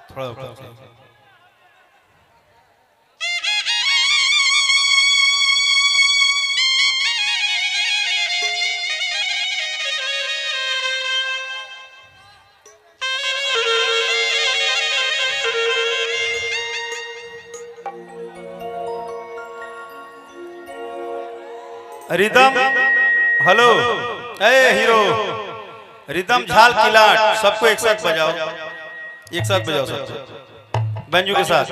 थोड़ा ऊपर चाहिए। रिदम हेलो ए हीरो रिदम झाल किलाट सबको एक साथ बजाओ, एक साथ बजाओ सबको बैंजू के साथ।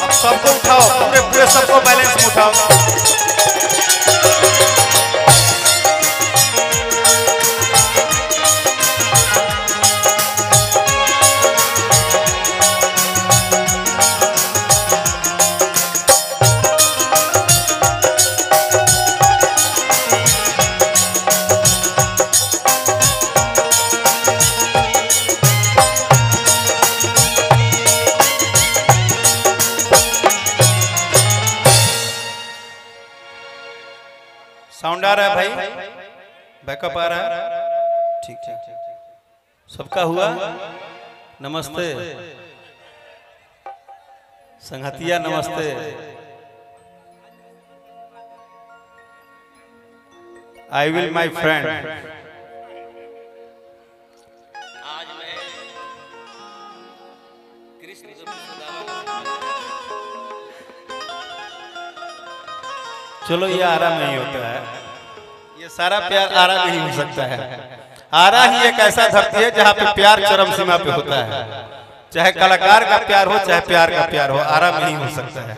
अब सबको उठाओ, पूरे पूरे सबको बैलेंस में उठाओ। साउंड आ रहा है भाई, बैकअप आ रहा है, ठीक ठीक सबका हुआ। नमस्ते संगतिया, नमस्ते। I will my friend. आज मैं कृष्ण चलो ये आराम नहीं होता है, ये सारा प्यार आराम नहीं हो सकता है। आरा ही एक ऐसा धरती है जहाँ पे प्यार चरम सीमा पे होता है। चाहे कलाकार का प्यार हो, चाहे प्यार का प्यार हो, आराम नहीं हो सकता है।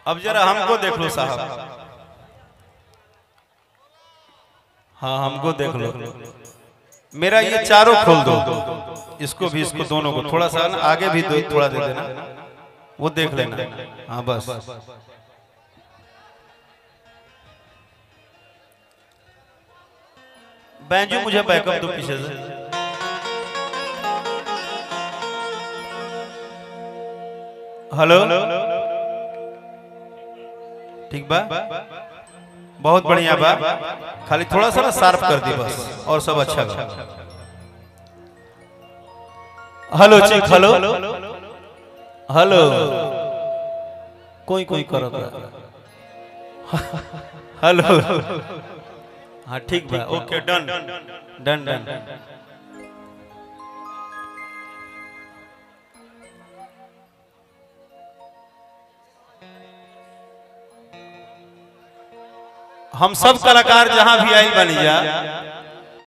अब जरा हमको देख लो साहब, हाँ हमको देख लो। मेरा ये चारों खोल दो, इसको भी, इसको दोनों को थोड़ा सा ना आगे भी दो, थोड़ा दे देना, वो देख लेना। हाँ बस बैंजू मुझे बैकअप दो पीछे से। हेलो ठीक बा, बहुत बढ़िया बा, खाली थोड़ा सा ना शार्प कर दी बस, और सब अच्छा बा। हेलो चेक, हेलो हेलो कोई कोई करो हेलो, हाँ ठीक बा, ओके डन डन डन। हम सब कलाकार जहां भी आए बनी जा,